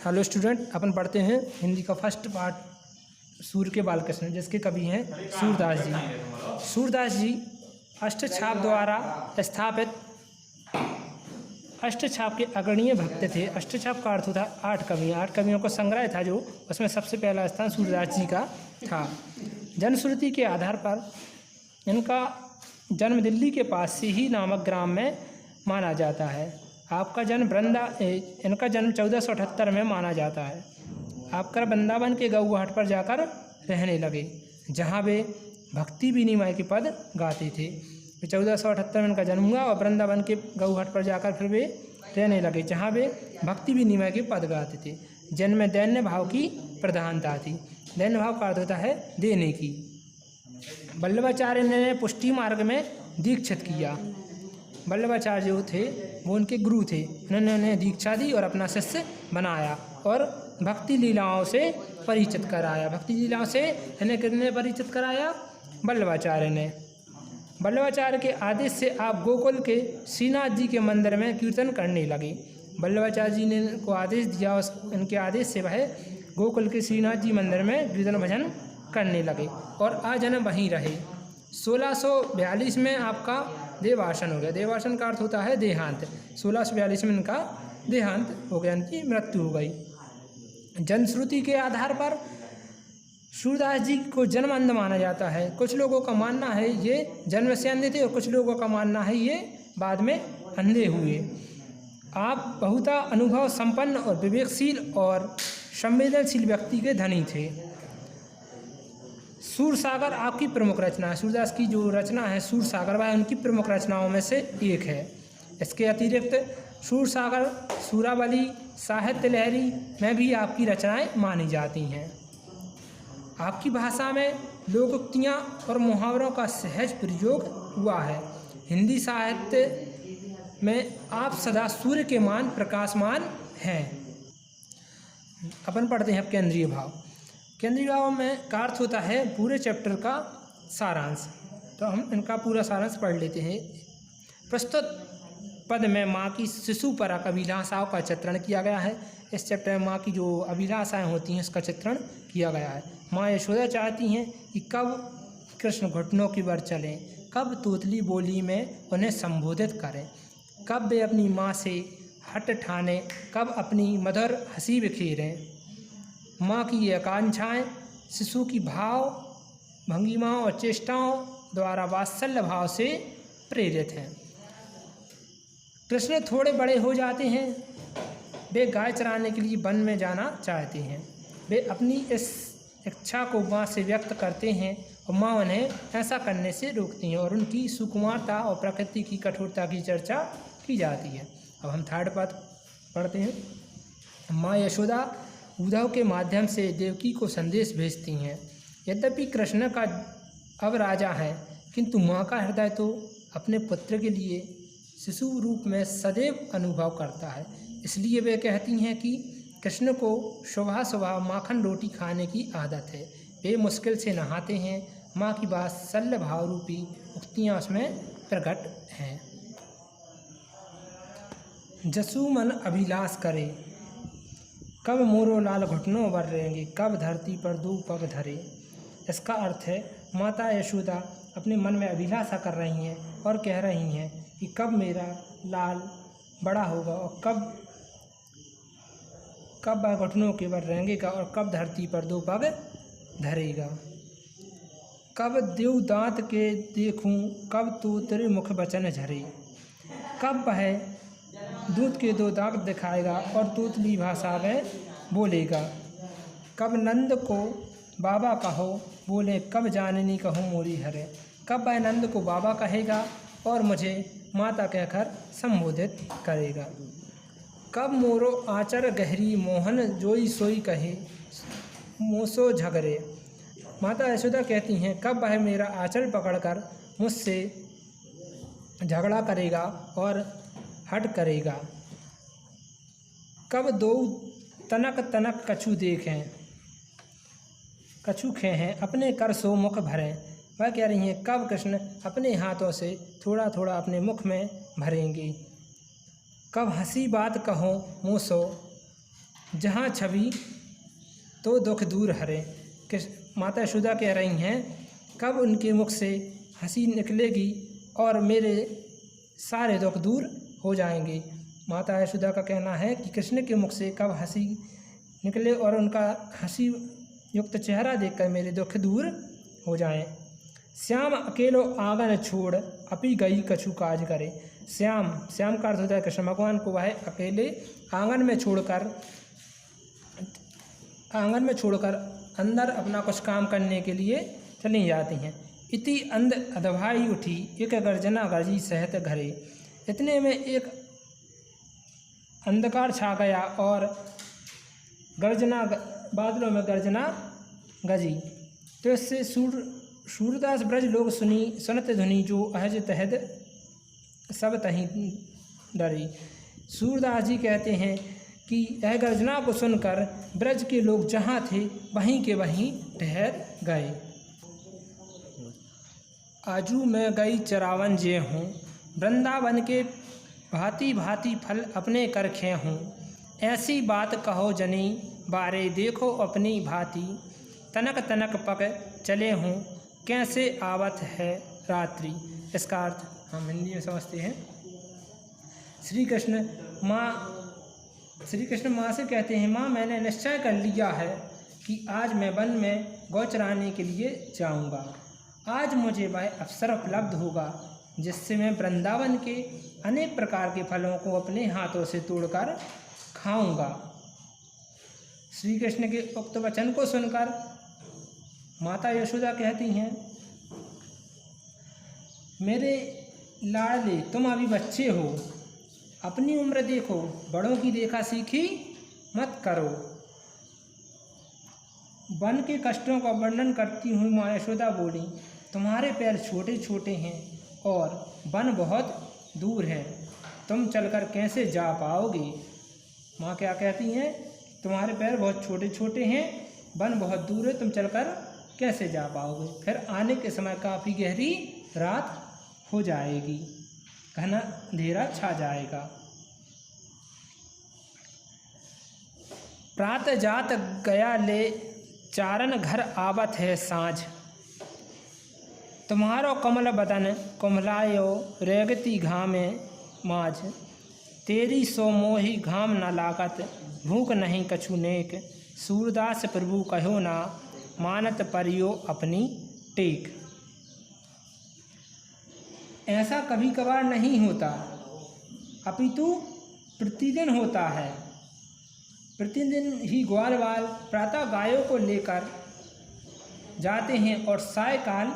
Hello student, अपन पढ़ते हैं हिंदी का फर्स्ट पार्ट सूर्य के बालकृष्ण, जिसके कवि हैं सूरदास जी। सूरदास जी अष्टछाप द्वारा स्थापित अष्टछाप के अग्रणीय भक्त थे। अष्टछाप का अर्थ होता है 8 कवियाँ। 8 कवियों का संग्रह था, जो उसमें सबसे पहला स्थान सूरदास जी का था। जनश्रुति के आधार पर इनका जन्म दिल्ली के पास से ही नामक ग्राम में माना जाता है। आपका जन्म इनका जन्म 1478 में माना जाता है। आपका वृंदावन के गौघाट पर जाकर रहने लगे, जहाँ वे भक्ति विनिमय के पद गाते थे। 1478 में इनका जन्म हुआ और वृंदावन के गौघाट पर जाकर फिर वे रहने लगे, जहाँ वे भक्ति विनिमय के पद गाते थे। जिनमें दैन्य भाव की प्रधानता थी। दैन्य भाव का अर्थ होता है देने की। वल्लभाचार्य ने पुष्टि मार्ग में दीक्षित किया। वल्लभाचार्य जो थे वो उनके गुरु थे। उन्होंने उन्हें दीक्षा दी और अपना शिष्य बनाया और भक्ति लीलाओं से परिचित कराया। भक्ति लीलाओं से इन्हें किसने परिचित कराया? वल्लभाचार्य ने। वल्लभाचार्य के आदेश से आप गोकुल के श्रीनाथ जी के मंदिर में कीर्तन करने लगे। वल्लभाचार्य जी ने को आदेश दिया, उनके आदेश से वह गोकुल के श्रीनाथ जी मंदिर में कीर्तन भजन करने लगे और आजन्म वहीं रहे। 1642 में आपका देवासन हो गया। देवासन का अर्थ होता है देहांत। 1642 में इनका देहांत हो गया, इनकी मृत्यु हो गई। जनश्रुति के आधार पर सूरदास जी को जन्म अंध माना जाता है। कुछ लोगों का मानना है ये जन्म से अंधे थे और कुछ लोगों का मानना है ये बाद में अंधे हुए। आप बहुत अनुभव संपन्न और विवेकशील और संवेदनशील व्यक्ति के धनी थे। सूरसागर आपकी प्रमुख रचना है। सूरदास की जो रचना है सूरसागर, वह उनकी प्रमुख रचनाओं में से एक है। इसके अतिरिक्त सूरसागर, सूरावली, साहित्य लहरी में भी आपकी रचनाएं मानी जाती हैं। आपकी भाषा में लोकोक्तियाँ और मुहावरों का सहज प्रयोग हुआ है। हिंदी साहित्य में आप सदा सूर्य के मान प्रकाशमान हैं। अपन पढ़ते हैं अब केंद्रीय भाव। केंद्रीय भाव में का अर्थ होता है पूरे चैप्टर का सारांश। तो हम इनका पूरा सारांश पढ़ लेते हैं। प्रस्तुत पद में माँ की शिशु परक अभिलाषाओं का चित्रण किया गया है। इस चैप्टर में माँ की जो अभिलाषाएं होती हैं उसका चित्रण किया गया है। माँ यशोदा चाहती हैं कि कब कृष्ण घुटनों की वर चलें, कब तोतली बोली में उन्हें संबोधित करें, कब वे अपनी माँ से हट ठाने, कब अपनी मधुर हंसी बिखेरें। माँ की ये आकांक्षाएँ शिशु की भाव भंगिमाओं और चेष्टाओं द्वारा वात्सल्य भाव से प्रेरित हैं। कृष्ण थोड़े बड़े हो जाते हैं। वे गाय चराने के लिए वन में जाना चाहते हैं। वे अपनी इस इच्छा को माँ से व्यक्त करते हैं और माँ उन्हें ऐसा करने से रोकती हैं और उनकी सुकुमारता और प्रकृति की कठोरता की चर्चा की जाती है। अब हम थर्ड पद पढ़ते हैं। माँ यशोदा उद्धव के माध्यम से देवकी को संदेश भेजती हैं। यद्यपि कृष्ण का अब राजा है, किंतु माँ का हृदय तो अपने पुत्र के लिए शिशु रूप में सदैव अनुभव करता है। इसलिए वे कहती हैं कि कृष्ण को सुबह सुबह माखन रोटी खाने की आदत है। वे मुश्किल से नहाते हैं। माँ की वात्सल्य भाव रूपी उक्तियाँ उसमें प्रकट हैं। जसु मन अभिलाष करे, कब मोरो लाल घुटनों वर रहेंगे, कब धरती पर 2 पग धरे। इसका अर्थ है माता यशोदा अपने मन में अभिलाषा कर रही हैं और कह रही हैं कि कब मेरा लाल बड़ा होगा और कब वह घुटनों के वर रहेंगेगा और कब धरती पर 2 पग धरेगा। कब देव दांत के देखूं, कब तो तेरे मुख वचन झरे, कब वह दूध के 2 दांत दिखाएगा और तोतली भाषा में बोलेगा। कब नंद को बाबा कहो बोले, कब जाननी कहूँ मोरी हरे। कब वह नंद को बाबा कहेगा और मुझे माता कहकर संबोधित करेगा। कब मोरो आचर गहरी, मोहन जोई सोई कहे मोसो झगरे। माता यशोदा कहती हैं कब वह मेरा आंचल पकड़कर मुझसे झगड़ा करेगा और हट करेगा। कब 2 तनक तनक कछु खें अपने कर सो मुख भरें। वह कह रही हैं कब कृष्ण अपने हाथों से थोड़ा थोड़ा अपने मुख में भरेंगे। कब हंसी बात कहो मुँह सो, जहाँ छवि तो दुख दूर हरे। माता यशोदा कह रही हैं कब उनके मुख से हंसी निकलेगी और मेरे सारे दुख दूर हो जाएंगे। माता यशोदा का कहना है कि कृष्ण के मुख से कब हंसी निकले और उनका हंसी युक्त चेहरा देखकर मेरे दुख दूर हो जाएं। श्याम अकेलो आंगन छोड़ अपी गई कछु काज करे। श्याम का अर्थ होता है कृष्ण भगवान को वह अकेले आंगन में छोड़कर अंदर अपना कुछ काम करने के लिए चली जाती हैं। इति अंध अधभाई उठी एक गर्जना गर्जी सहत घरे। इतने में एक अंधकार छा गया और गर्जना बादलों में गर्जना गजी। तो इससे सूरदास ब्रज लोग सुनत धुनी जो अहज तहद सब तहीं डरी। सूरदास जी कहते हैं कि यह गर्जना को सुनकर ब्रज के लोग जहाँ थे वहीं के वहीं ठहर गए। आजू मैं गई चरावन जे हूँ, वृंदावन के भांति भांति फल अपने कर खे हूँ। ऐसी बात कहो जनी बारे देखो अपनी भांति, तनक तनक पक चले हूँ कैसे आवत है रात्रि। इसका अर्थ हम हिंदी में समझते हैं। श्री कृष्ण माँ से कहते हैं माँ मैंने निश्चय कर लिया है कि आज मैं वन में गौ चराने के लिए जाऊंगा। आज मुझे वह अवसर उपलब्ध होगा जिससे मैं वृंदावन के अनेक प्रकार के फलों को अपने हाथों से तोड़कर खाऊंगा। श्री कृष्ण के उक्त वचन को सुनकर माता यशोदा कहती हैं मेरे लाडले तुम अभी बच्चे हो, अपनी उम्र देखो, बड़ों की देखा सीखी मत करो। वन के कष्टों का वर्णन करती हुई माँ यशोदा बोली तुम्हारे पैर छोटे छोटे हैं और वन बहुत दूर है, तुम चलकर कैसे जा पाओगे। माँ क्या कहती हैं तुम्हारे पैर बहुत छोटे छोटे हैं, वन बहुत दूर है, तुम चलकर कैसे जा पाओगे। फिर आने के समय काफ़ी गहरी रात हो जाएगी, घना अंधेरा छा जाएगा। प्रातः जात गया ले चारण घर आवत है साँझ, तुम्हारो कमल बदन कुम्हलायो रेगती घामे माझ। तेरी सो मोही घाम न लागत भूख नहीं कछु नेक, सूरदास प्रभु कहो ना मानत परियो अपनी टेक। ऐसा कभी कभार नहीं होता अपितु प्रतिदिन होता है। प्रतिदिन ही ग्वालवाल प्रातः गायों को लेकर जाते हैं और सायकाल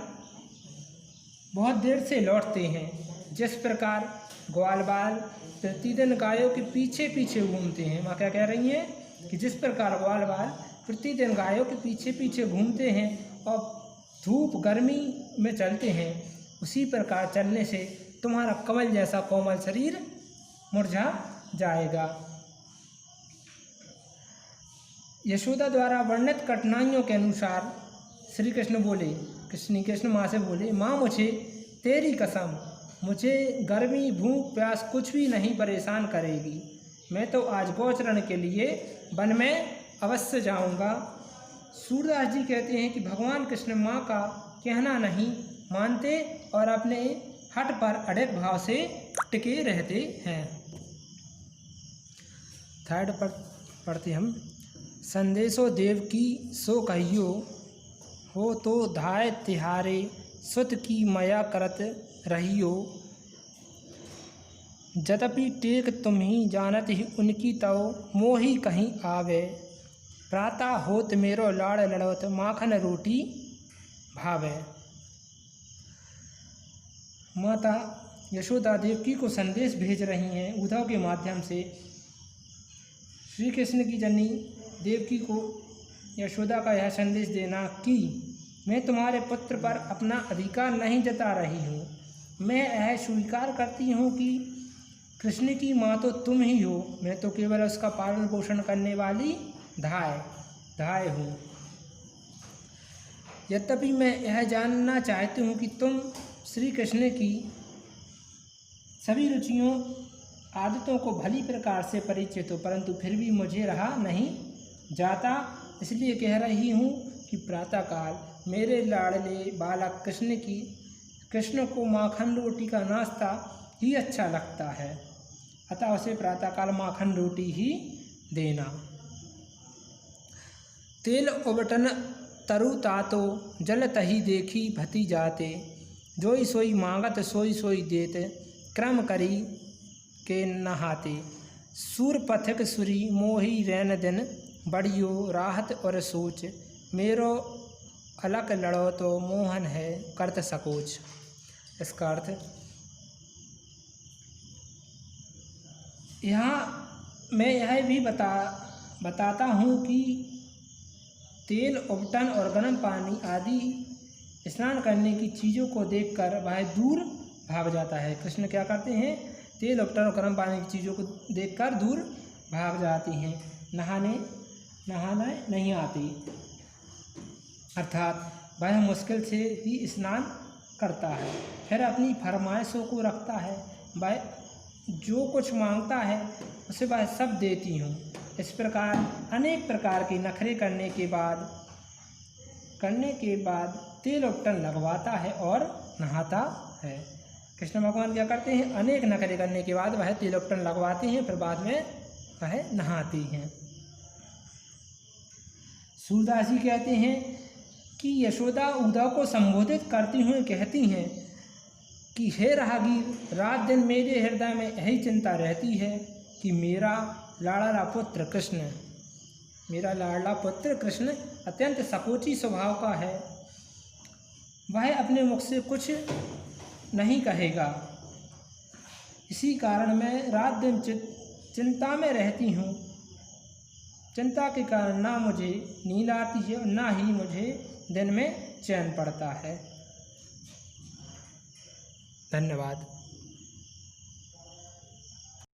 बहुत देर से लौटते हैं। जिस प्रकार ग्वालवाल प्रतिदिन गायों के पीछे पीछे घूमते हैं, माँ क्या कह रही हैं कि जिस प्रकार ग्वालवाल प्रतिदिन गायों के पीछे पीछे घूमते हैं और धूप गर्मी में चलते हैं, उसी प्रकार चलने से तुम्हारा कमल जैसा कोमल शरीर मुरझा जाएगा। यशोदा द्वारा वर्णित कठिनाइयों के अनुसार श्री कृष्ण माँ से बोले माँ मुझे तेरी कसम, मुझे गर्मी भूख प्यास कुछ भी नहीं परेशान करेगी। मैं तो आज गोचरण के लिए वन में अवश्य जाऊंगा। सूरदास जी कहते हैं कि भगवान कृष्ण माँ का कहना नहीं मानते और अपने हट पर अड़िग भाव से टिके रहते हैं। थर्ड पर पढ़ते हम। संदेशो देव की सो कहियो, हो तो धाय तिहारे सुत की मया करत रहियो। यद्यपि टेक तुम ही जानत ही उनकी तव मोही कहीं आवे। प्रातः होत मेरो लाड़ लड़वत माखन रोटी भावे। माता यशोदा देवकी को संदेश भेज रही हैं उद्धव के माध्यम से। श्री कृष्ण की जननी देवकी को यशोदा का यह संदेश देना कि मैं तुम्हारे पुत्र पर अपना अधिकार नहीं जता रही हूँ, मैं यह स्वीकार करती हूँ कि कृष्ण की माँ तो तुम ही हो, मैं तो केवल उसका पालन पोषण करने वाली धाय हूँ। यद्यपि मैं यह जानना चाहती हूँ कि तुम श्री कृष्ण की सभी रुचियों आदतों को भली प्रकार से परिचित हो, परंतु फिर भी मुझे रहा नहीं जाता। इसलिए कह रही हूँ कि प्रातःकाल मेरे लाडले बालक कृष्ण को माखन रोटी का नाश्ता ही अच्छा लगता है, अतः उसे प्रातःकाल माखन रोटी ही देना। तेल उबटन तरु तातो जल तही देखी भती जाते, जोई सोई मांगत सोई सोई देते, क्रम करी के नहाते। सूर पथिक सुरी मोही रैन दिन, बड़ियो राहत और सोच, मेरो अलग लड़ो तो मोहन है करत सकोच। इसका अर्थ यहाँ मैं यह भी बताता हूँ कि तेल उबटन और गर्म पानी आदि स्नान करने की चीज़ों को देखकर वह दूर भाग जाता है। कृष्ण क्या करते हैं, तेल उबटन और गर्म पानी की चीज़ों को देखकर दूर भाग जाती हैं, नहाने नहीं आती, अर्थात वह मुश्किल से ही स्नान करता है। फिर अपनी फरमाइशों को रखता है, वह जो कुछ मांगता है उसे वह सब देती हूँ। इस प्रकार अनेक प्रकार के नखरे करने के बाद तेल उबटन लगवाता है और नहाता है। कृष्ण भगवान क्या करते हैं, अनेक नखरे करने के बाद वह तेल उबटन लगवाते हैं, फिर बाद में वह नहाती हैं। सूरदास जी कहते हैं कि यशोदा उद्धव को संबोधित करती हुए कहती हैं कि हे राहगीर, रात दिन मेरे हृदय में यही चिंता रहती है कि मेरा लाडला पुत्र कृष्ण अत्यंत सकोची स्वभाव का है, वह अपने मुख से कुछ नहीं कहेगा। इसी कारण मैं रात दिन चिंता में रहती हूँ। चिंता के कारण ना मुझे नींद आती है और ना ही मुझे दिन में चैन पड़ता है। धन्यवाद।